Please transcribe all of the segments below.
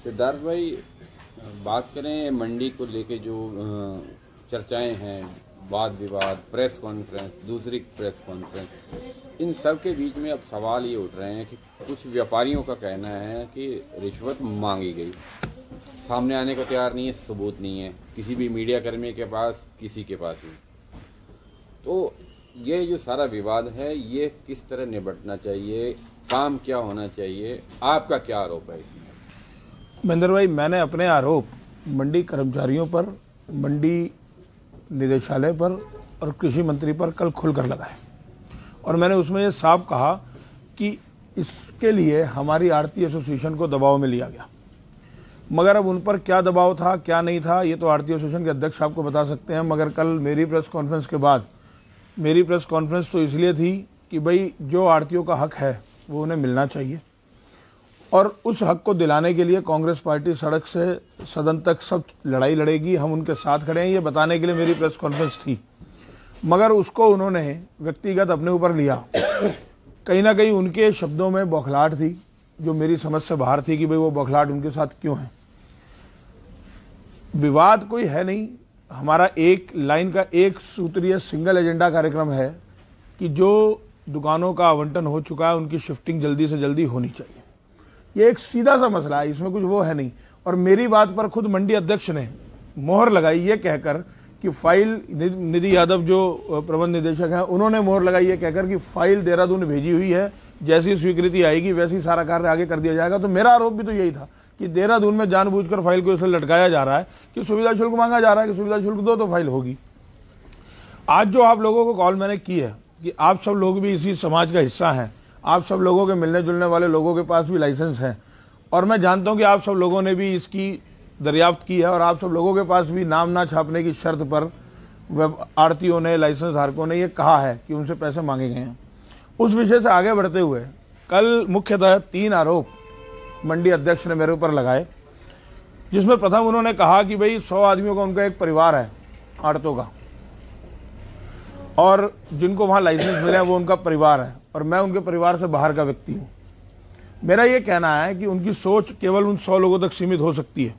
सिद्धार्थ भाई, बात करें मंडी को लेके जो चर्चाएं हैं, वाद विवाद, प्रेस कॉन्फ्रेंस, दूसरी प्रेस कॉन्फ्रेंस, इन सब के बीच में अब सवाल ये उठ रहे हैं कि कुछ व्यापारियों का कहना है कि रिश्वत मांगी गई, सामने आने को तैयार नहीं है, सबूत नहीं है किसी भी मीडिया कर्मी के पास, किसी के पास भी। तो ये जो सारा विवाद है, ये किस तरह निपटना चाहिए, काम क्या होना चाहिए, आपका क्या आरोप है इसमें? महेंद्र भाई, मैंने अपने आरोप मंडी कर्मचारियों पर, मंडी निदेशालय पर और कृषि मंत्री पर कल खुलकर लगाए और मैंने उसमें ये साफ कहा कि इसके लिए हमारी आढ़ती एसोसिएशन को दबाव में लिया गया। मगर अब उन पर क्या दबाव था, क्या नहीं था, ये तो आढ़ती एसोसिएशन के अध्यक्ष आपको बता सकते हैं। मगर कल मेरी प्रेस कॉन्फ्रेंस के बाद, मेरी प्रेस कॉन्फ्रेंस तो इसलिए थी कि भाई जो आढ़तियों का हक है वो उन्हें मिलना चाहिए और उस हक को दिलाने के लिए कांग्रेस पार्टी सड़क से सदन तक सब लड़ाई लड़ेगी, हम उनके साथ खड़े हैं, ये बताने के लिए मेरी प्रेस कॉन्फ्रेंस थी। मगर उसको उन्होंने व्यक्तिगत अपने ऊपर लिया। कहीं ना कहीं उनके शब्दों में बौखलाहट थी जो मेरी समझ से बाहर थी कि भाई वो बौखलाहट उनके साथ क्यों है। विवाद कोई है नहीं, हमारा एक लाइन का एक सूत्रीय सिंगल एजेंडा कार्यक्रम है कि जो दुकानों का आवंटन हो चुका है उनकी शिफ्टिंग जल्दी से जल्दी होनी चाहिए। ये एक सीधा सा मसला है, इसमें कुछ वो है नहीं। और मेरी बात पर खुद मंडी अध्यक्ष ने मोहर लगाई ये कहकर कि फाइल, निधि यादव जो प्रबंध निदेशक हैं, उन्होंने मोहर लगाई ये कहकर कि फाइल देहरादून भेजी हुई है, जैसी स्वीकृति आएगी वैसी सारा कार्य आगे कर दिया जाएगा। तो मेरा आरोप भी तो यही था कि देहरादून में जानबूझकर फाइल को इसलिए लटकाया जा रहा है कि सुविधा शुल्क मांगा जा रहा है कि सुविधा शुल्क दो तो फाइल होगी। आज जो आप लोगों को कॉल मैंने की है कि आप सब लोग भी इसी समाज का हिस्सा हैं, आप सब लोगों के मिलने जुलने वाले लोगों के पास भी लाइसेंस है और मैं जानता हूं कि आप सब लोगों ने भी इसकी दरियाफ्त की है और आप सब लोगों के पास भी नाम ना छापने की शर्त पर आढ़तियों ने, लाइसेंस धारकों ने ये कहा है कि उनसे पैसे मांगे गए हैं। उस विषय से आगे बढ़ते हुए कल मुख्यतः 3 आरोप मंडी अध्यक्ष ने मेरे ऊपर लगाए, जिसमें प्रथम उन्होंने कहा कि भाई 100 आदमियों का उनका एक परिवार है आढ़तों का और जिनको वहां लाइसेंस मिले हैं वो उनका परिवार है और मैं उनके परिवार से बाहर का व्यक्ति हूं। मेरा ये कहना है कि उनकी सोच केवल उन 100 लोगों तक सीमित हो सकती है।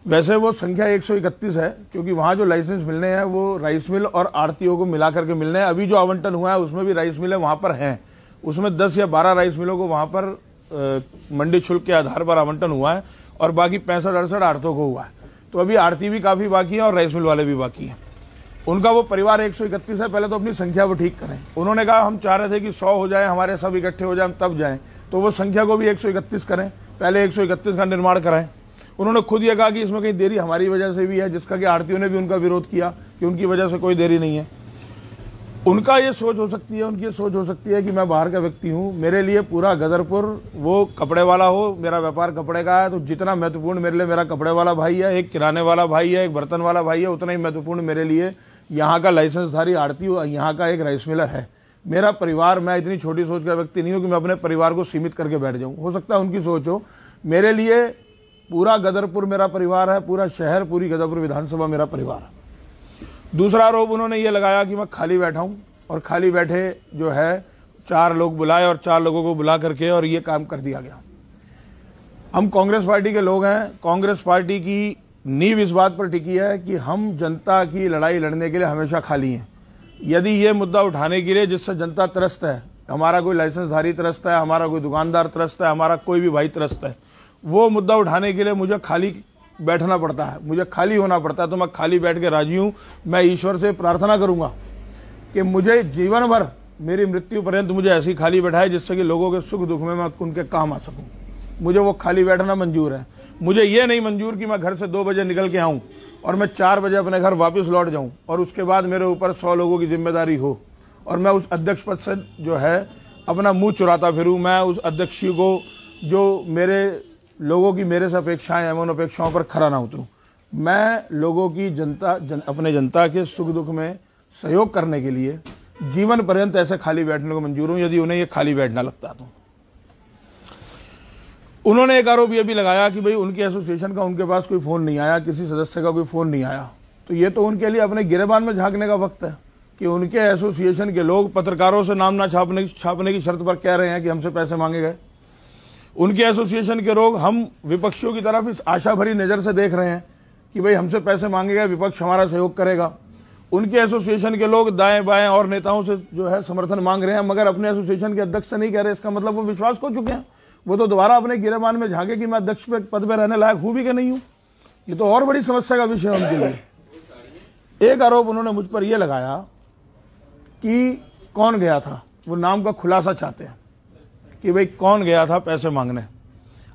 वैसे वो संख्या 131 है क्योंकि वहां जो लाइसेंस मिलने हैं वो राइस मिल और आढ़तियों को मिला करके मिलने हैं। अभी जो आवंटन हुआ है उसमें भी राइस मिलें वहां पर हैं, उसमें 10 या 12 राइस मिलों को वहां पर मंडी शुल्क के आधार पर आवंटन हुआ है और बाकी 65-68 आढ़तों को हुआ है। तो अभी आढ़ती भी काफी बाकी है और राइस मिल वाले भी बाकी हैं। उनका वो परिवार 131 है। पहले तो अपनी संख्या वो ठीक करें। उन्होंने कहा हम चाह रहे थे कि 100 हो जाए, हमारे सब इकट्ठे हो जाए, हम तब जाएं, तो वो संख्या को भी 131 करें, पहले 131 का निर्माण कराएं। उन्होंने खुद ये कहा कि इसमें कहीं देरी हमारी वजह से भी है, जिसका कि आढ़तियों ने भी उनका विरोध किया कि उनकी वजह से कोई देरी नहीं है। उनका ये सोच हो सकती है, उनकी ये सोच हो सकती है कि मैं बाहर का व्यक्ति हूं, मेरे लिए पूरा गदरपुर वो कपड़े वाला हो, मेरा व्यापार कपड़े का है तो जितना महत्वपूर्ण मेरे लिए मेरा कपड़े वाला भाई है, एक किराने वाला भाई है, एक बर्तन वाला भाई है, उतना ही महत्वपूर्ण मेरे लिए यहाँ का लाइसेंसधारी आढ़ती, यहाँ का एक राइस मिलर है। मेरा परिवार, मैं इतनी छोटी सोच का व्यक्ति नहीं हूं कि मैं अपने परिवार को सीमित करके बैठ जाऊं। हो सकता है उनकी सोच हो, मेरे लिए पूरा गदरपुर मेरा परिवार है, पूरा शहर, पूरी गदरपुर विधानसभा मेरा परिवार है। दूसरा आरोप उन्होंने ये लगाया कि मैं खाली बैठा हूं और खाली बैठे जो है 4 लोग बुलाए और 4 लोगों को बुला करके और ये काम कर दिया गया। हम कांग्रेस पार्टी के लोग हैं, कांग्रेस पार्टी की नींव इस बात पर टिकी है कि हम जनता की लड़ाई लड़ने के लिए हमेशा खाली हैं। यदि ये मुद्दा उठाने के लिए जिससे जनता त्रस्त है, हमारा कोई लाइसेंसधारी त्रस्त है, हमारा कोई दुकानदार त्रस्त है, हमारा कोई भी भाई त्रस्त है, वो मुद्दा उठाने के लिए मुझे खाली बैठना पड़ता है, मुझे खाली होना पड़ता है, तो मैं खाली बैठ के राजी हूं। मैं ईश्वर से प्रार्थना करूंगा कि मुझे जीवन भर, मेरी मृत्यु पर्यंत मुझे ऐसी खाली बैठाए जिससे कि लोगों के सुख दुख में मैं उनके काम आ सकूं। मुझे वो खाली बैठना मंजूर है। मुझे ये नहीं मंजूर कि मैं घर से 2 बजे निकल के आऊं और मैं 4 बजे अपने घर वापस लौट जाऊं और उसके बाद मेरे ऊपर 100 लोगों की जिम्मेदारी हो और मैं उस अध्यक्ष पद से जो है अपना मुंह चुराता फिरूं। मैं उस अध्यक्ष को, जो मेरे लोगों की मेरे से अपेक्षाएं हैं, उन अपेक्षाओं पर खरा ना उतरूं। मैं लोगों की अपने जनता के सुख दुख में सहयोग करने के लिए जीवन पर्यंत ऐसे खाली बैठने को मंजूर हूं, यदि उन्हें ये खाली बैठना लगता तो। उन्होंने एक आरोप यह भी लगाया कि भाई उनके एसोसिएशन का उनके पास कोई फोन नहीं आया, किसी सदस्य का कोई फोन नहीं आया। तो ये तो उनके लिए अपने गिरेबान में झांकने का वक्त है कि उनके एसोसिएशन के लोग पत्रकारों से नाम ना छापने की शर्त पर कह रहे हैं कि हमसे पैसे मांगे गए। उनके एसोसिएशन के लोग हम विपक्षियों की तरफ इस आशा भरी नजर से देख रहे हैं कि भाई हमसे पैसे मांगेगा, विपक्ष हमारा सहयोग करेगा। उनके एसोसिएशन के लोग दाएं बाएं और नेताओं से जो है समर्थन मांग रहे हैं, मगर अपने एसोसिएशन के अध्यक्ष से नहीं कह रहे। इसका मतलब वो विश्वास खो चुके हैं। वो तो दोबारा अपने गिरेबान में झांके कि मैं अध्यक्ष पद पर रहने लायक हूं भी कि नहीं हूं। ये तो और बड़ी समस्या का विषय है उनके लिए। एक आरोप उन्होंने मुझ पर यह लगाया कि कौन गया था, वो नाम का खुलासा चाहते हैं कि भाई कौन गया था पैसे मांगने।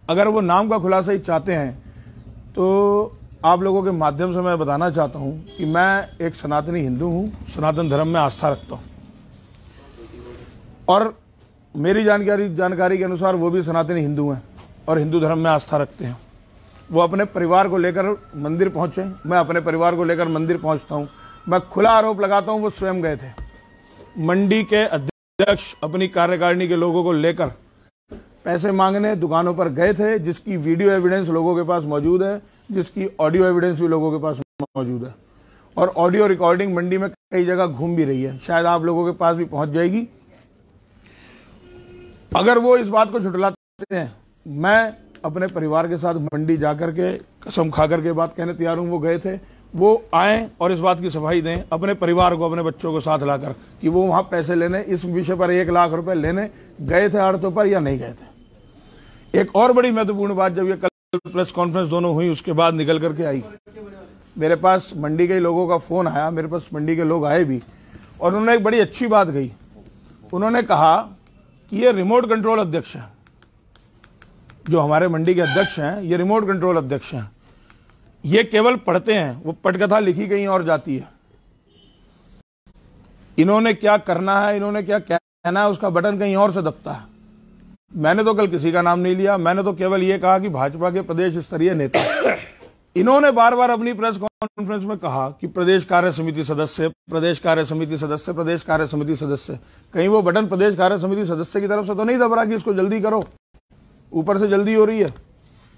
अगर वो नाम का खुलासा ही चाहते हैं तो आप लोगों के माध्यम से मैं बताना चाहता हूं कि मैं एक सनातनी हिंदू हूं, सनातन धर्म में आस्था रखता हूं, और मेरी जानकारी के अनुसार वो भी सनातनी हिंदू हैं और हिंदू धर्म में आस्था रखते हैं। वो अपने परिवार को लेकर मंदिर पहुंचे, मैं अपने परिवार को लेकर मंदिर पहुंचता हूं। मैं खुला आरोप लगाता हूं वो स्वयं गए थे। मंडी के अध्यक्ष अपनी कार्यकारिणी के लोगों को लेकर पैसे मांगने दुकानों पर गए थे, जिसकी वीडियो एविडेंस लोगों के पास मौजूद है, जिसकी ऑडियो एविडेंस भी लोगों के पास मौजूद है, और ऑडियो रिकॉर्डिंग मंडी में कई जगह घूम भी रही है, शायद आप लोगों के पास भी पहुंच जाएगी। अगर वो इस बात को झुठलाते हैं, मैं अपने परिवार के साथ मंडी जाकर के कसम खाकर के बात कहने तैयार हूं वो गए थे। वो आए और इस बात की सफाई दें अपने परिवार को, अपने बच्चों को साथ लाकर, कि वो वहां पैसे लेने, इस विषय पर 1 लाख रुपए लेने गए थे आड़तों पर या नहीं गए थे। एक और बड़ी महत्वपूर्ण बात, जब ये कल प्रेस कॉन्फ्रेंस दोनों हुई उसके बाद निकल करके आई, मेरे पास मंडी के लोगों का फोन आया, मेरे पास मंडी के लोग आए भी, और उन्होंने एक बड़ी अच्छी बात कही। उन्होंने कहा कि ये रिमोट कंट्रोल अध्यक्ष है, जो हमारे मंडी के अध्यक्ष हैं ये रिमोट कंट्रोल अध्यक्ष हैं, ये केवल पढ़ते हैं, वो पटकथा लिखी कहीं और जाती है। इन्होंने क्या करना है, इन्होंने क्या कहना है, उसका बटन कहीं और से दबता है। मैंने तो कल किसी का नाम नहीं लिया, मैंने तो केवल ये कहा कि भाजपा के प्रदेश स्तरीय नेता। इन्होंने बार बार अपनी प्रेस कॉन्फ्रेंस में कहा कि प्रदेश कार्य समिति सदस्य, प्रदेश कार्य समिति सदस्य, प्रदेश कार्य समिति सदस्य। कहीं वो बटन प्रदेश कार्य समिति सदस्य की तरफ से तो नहीं दब रहा कि इसको जल्दी करो, ऊपर से जल्दी हो रही है।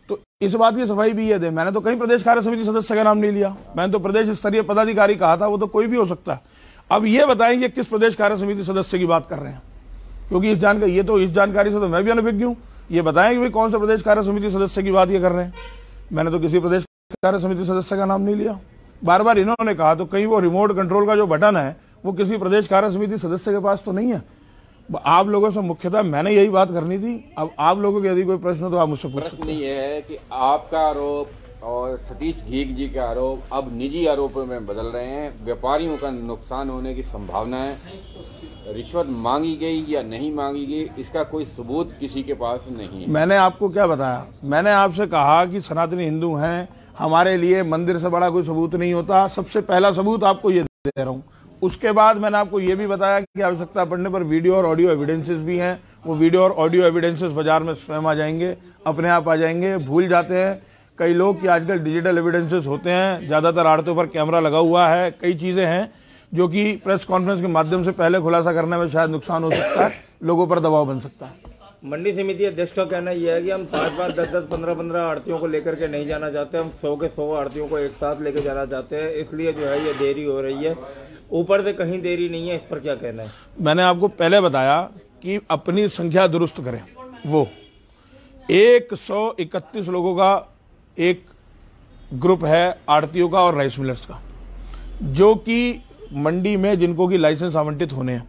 तो इस बात की सफाई भी ये दे। मैंने तो कहीं प्रदेश कार्य समिति सदस्य का नाम नहीं लिया, मैंने तो प्रदेश स्तरीय पदाधिकारी कहा था, वो तो कोई भी हो सकता है। अब ये बताएंगे किस प्रदेश कार्य समिति सदस्य की बात कर रहे हैं, क्योंकि इस जानकारी से तो मैं भी अनभिज्ञ हूं। ये बताएं कि भाई कौन से प्रदेश कार्य समिति सदस्य की बात ये कर रहे हैं। मैंने तो किसी प्रदेश कार्य समिति सदस्य का नाम नहीं लिया। बार बार इन्होंने कहा, तो कहीं वो रिमोट कंट्रोल का जो बटन है वो किसी प्रदेश कार्य समिति सदस्य के पास तो नहीं है। आप लोगों से मुख्यतः मैंने यही बात करनी थी। अब आप लोगों के यदि कोई प्रश्न हो तो आप मुझसे पूछ सकते हैं। प्रश्न ये है कि आपका आरोप और सतीश घीक जी के आरोप अब निजी आरोपों में बदल रहे हैं। व्यापारियों का नुकसान होने की संभावना है। रिश्वत मांगी गई या नहीं मांगी गई, इसका कोई सबूत किसी के पास नहीं है। मैंने आपको क्या बताया? मैंने आपसे कहा कि सनातनी हिंदू हैं, हमारे लिए मंदिर से बड़ा कोई सबूत नहीं होता। सबसे पहला सबूत आपको ये दे रहा हूँ। उसके बाद मैंने आपको ये भी बताया कि आवश्यकता पड़ने पर वीडियो और ऑडियो एविडेंसेस भी हैं। वो वीडियो और ऑडियो एविडेंसेस बाजार में स्वयं आ जाएंगे, अपने आप आ जाएंगे। भूल जाते हैं कई लोग कि आजकल डिजिटल एविडेंसेस होते हैं, ज्यादातर आड़तों पर कैमरा लगा हुआ है। कई चीजें हैं जो कि प्रेस कॉन्फ्रेंस के माध्यम से पहले खुलासा करने में शायद नुकसान हो सकता है, लोगों पर दबाव बन सकता है। मंडी समिति अध्यक्ष का कहना यह है कि हम 5-5, 10-10, 15-15 आड़तियों को लेकर के नहीं जाना चाहते, हम 100 के 100 आड़तियों को एक साथ लेकर जाना चाहते हैं, इसलिए जो है ये देरी हो रही है। ऊपर से कहीं देरी नहीं है, इस पर क्या कहना है? मैंने आपको पहले बताया कि अपनी संख्या दुरुस्त करें। वो 131 लोगों का एक ग्रुप है आड़तियों का और राइस मिलर्स का, जो कि मंडी में जिनको की लाइसेंस आवंटित होने हैं।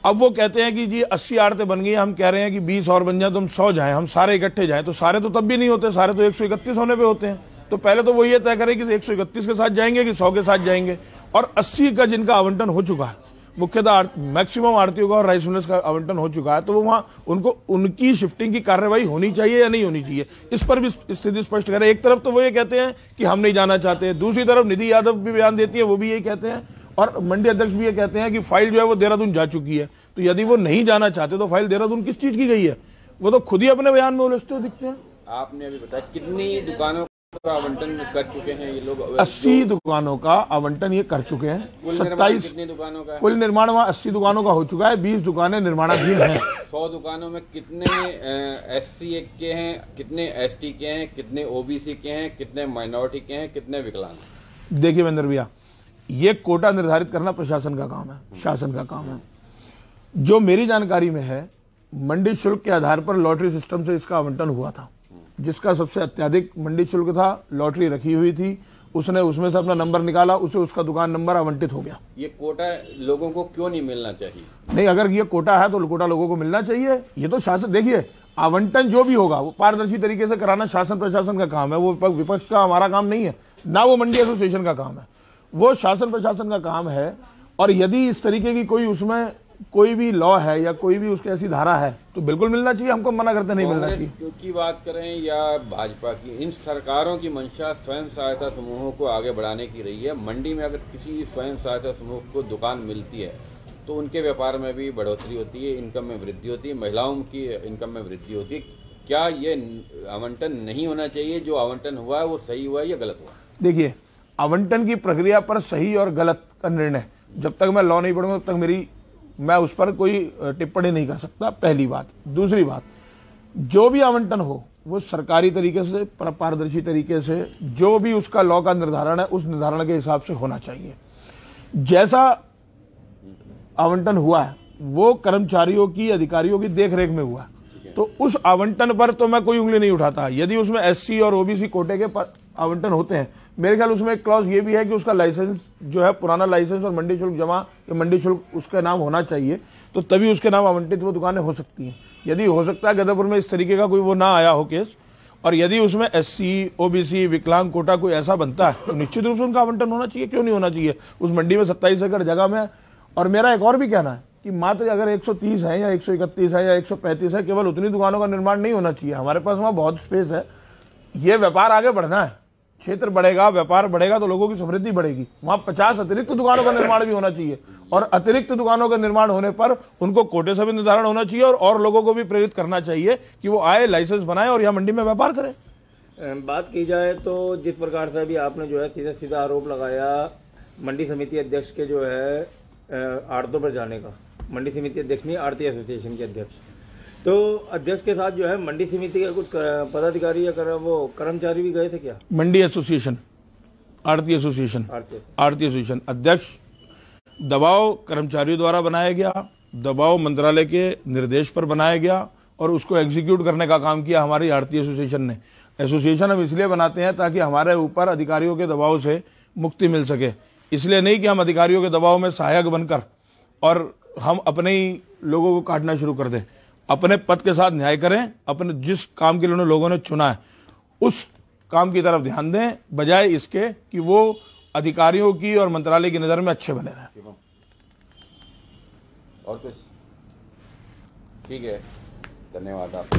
अब वो कहते हैं कि जी 80 आड़तें बन गई, हम कह रहे हैं कि 20 और बन जाए तो हम 100 जाएं, हम सारे इकट्ठे जाएं। तो सारे तो तब भी नहीं होते, सारे तो 131 होने पे होते हैं। तो पहले तो वो ये तय करें कि 131 के साथ जाएंगे कि 100 के साथ जाएंगे। और 80 का जिनका आवंटन हो चुका है, मुख्यतः मैक्सिमम आड़तियों का और राइस मिलर्स का आवंटन हो चुका है, तो वो वहां उनको उनकी शिफ्टिंग की कार्रवाई होनी चाहिए या नहीं होनी चाहिए, इस पर भी स्थिति स्पष्ट करें। एक तरफ तो वो ये कहते हैं कि हम नहीं जाना चाहते, दूसरी तरफ निधि यादव भी बयान देती है, वो भी यही कहते हैं, और मंडी अध्यक्ष भी ये कहते हैं कि फाइल जो है वो देहरादून जा चुकी है। तो यदि वो नहीं जाना चाहते तो फाइल देहरादून किस चीज की गई है? वो तो खुद ही अपने बयान में उलझते हुए दिखते हैं। आपने अभी बताया कितनी दुकानों का आवंटन कर चुके हैं ये लोग? 80 दुकानों का आवंटन ये कर चुके हैं। 27 कितनी दुकानों का? कुल निर्माण वहाँ 80 दुकानों का हो चुका है, 20 दुकानें निर्माणाधीन हैं। 100 दुकानों में कितने SC के हैं, कितने ST के हैं, कितने OBC के हैं, कितने माइनॉरिटी के हैं, कितने विकलांग? देखिए महेंद्र भैया, ये कोटा निर्धारित करना प्रशासन का काम है, शासन का काम है। जो मेरी जानकारी में है मंडी शुल्क के आधार पर लॉटरी सिस्टम से इसका आवंटन हुआ था। जिसका सबसे अत्यधिक मंडी शुल्क था, लॉटरी रखी हुई थी, उसने उसमें से अपना नंबर निकाला, उसे उसका दुकान नंबर आवंटित हो गया। ये कोटा लोगों को क्यों नहीं मिलना चाहिए? नहीं, अगर ये कोटा है तो कोटा लोगों को मिलना चाहिए। ये तो शासन, देखिए आवंटन जो भी होगा वो पारदर्शी तरीके से कराना शासन प्रशासन का काम है, वो विपक्ष का हमारा काम नहीं है, ना वो मंडी एसोसिएशन का काम है, वो शासन प्रशासन का काम है। और यदि इस तरीके की कोई उसमें कोई भी लॉ है या कोई भी उसकी ऐसी धारा है तो बिल्कुल मिलना चाहिए, हमको मना करते नहीं मिलना चाहिए। कांग्रेस की बात करें या भाजपा की, इन सरकारों की मंशा स्वयं सहायता समूहों को आगे बढ़ाने की रही है। मंडी में अगर किसी स्वयं सहायता समूह को दुकान मिलती है तो उनके व्यापार में भी बढ़ोतरी होती है, इनकम में वृद्धि होती है, महिलाओं की इनकम में वृद्धि होती है। क्या ये आवंटन नहीं होना चाहिए? जो आवंटन हुआ है वो सही हुआ या गलत हुआ? देखिए, आवंटन की प्रक्रिया पर सही और गलत का निर्णय जब तक मैं लॉ नहीं पढ़ूंगा तब तक मैं उस पर कोई टिप्पणी नहीं कर सकता, पहली बात। दूसरी बात, जो भी आवंटन हो वो सरकारी तरीके से, पारदर्शी तरीके से, जो भी उसका लॉ का निर्धारण है उस निर्धारण के हिसाब से होना चाहिए। जैसा आवंटन हुआ है वो कर्मचारियों की, अधिकारियों की देखरेख में हुआ, तो उस आवंटन पर तो मैं कोई उंगली नहीं उठाता। यदि उसमें एससी और ओबीसी कोटे के आवंटन होते हैं, मेरे ख्याल उसमें एक क्लॉज ये भी है कि उसका लाइसेंस जो है, पुराना लाइसेंस और मंडी शुल्क जमा या मंडी शुल्क उसका नाम होना चाहिए, तो तभी उसके नाम आवंटित वो दुकानें हो सकती हैं। यदि हो सकता है गदरपुर में इस तरीके का कोई वो ना आया हो केस, और यदि उसमें एससी, ओबीसी, विकलांग कोटा कोई ऐसा बनता है तो निश्चित रूप से उनका आवंटन होना चाहिए। क्यों नहीं होना चाहिए? उस मंडी में 27 एकड़ जगह में। और मेरा एक और भी कहना है कि मात्र अगर 130 है या 131 है या 135 है, केवल उतनी दुकानों का निर्माण नहीं होना चाहिए। हमारे पास वहां बहुत स्पेस है, ये व्यापार आगे बढ़ना है, क्षेत्र बढ़ेगा, व्यापार बढ़ेगा तो लोगों की समृद्धि बढ़ेगी। वहां 50 अतिरिक्त दुकानों का निर्माण भी होना चाहिए, और अतिरिक्त दुकानों का निर्माण होने पर उनको कोटे से भी निर्धारण होना चाहिए, और लोगों को भी प्रेरित करना चाहिए कि वो आए, लाइसेंस बनाए और यहाँ मंडी में व्यापार करें। बात की जाए तो जिस प्रकार से अभी आपने जो है सीधा सीधा आरोप लगाया मंडी समिति अध्यक्ष के जो है आड़तों पर जाने का, मंडी समिति अध्यक्ष नहीं, आड़ती एसोसिएशन के अध्यक्ष, तो अध्यक्ष के साथ जो है मंडी समिति के कुछ पदाधिकारी या वो कर्मचारी भी गए थे क्या? मंडी एसोसिएशन, आड़ती एसोसिएशन, आड़ती एसोसिएशन अध्यक्ष दबाव कर्मचारियों द्वारा बनाया गया, दबाव मंत्रालय के निर्देश पर बनाया गया, और उसको एग्जीक्यूट करने का काम किया हमारी आड़ती एसोसिएशन ने। एसोसिएशन हम इसलिए बनाते हैं ताकि हमारे ऊपर अधिकारियों के दबाव से मुक्ति मिल सके, इसलिए नहीं कि हम अधिकारियों के दबाव में सहायक बनकर और हम अपने ही लोगों को काटना शुरू कर दें। अपने पद के साथ न्याय करें, अपने जिस काम के लिए लोगों ने चुना है उस काम की तरफ ध्यान दें, बजाय इसके कि वो अधिकारियों की और मंत्रालय की नजर में अच्छे बने रहें। और कुछ? ठीक है, धन्यवाद आपका।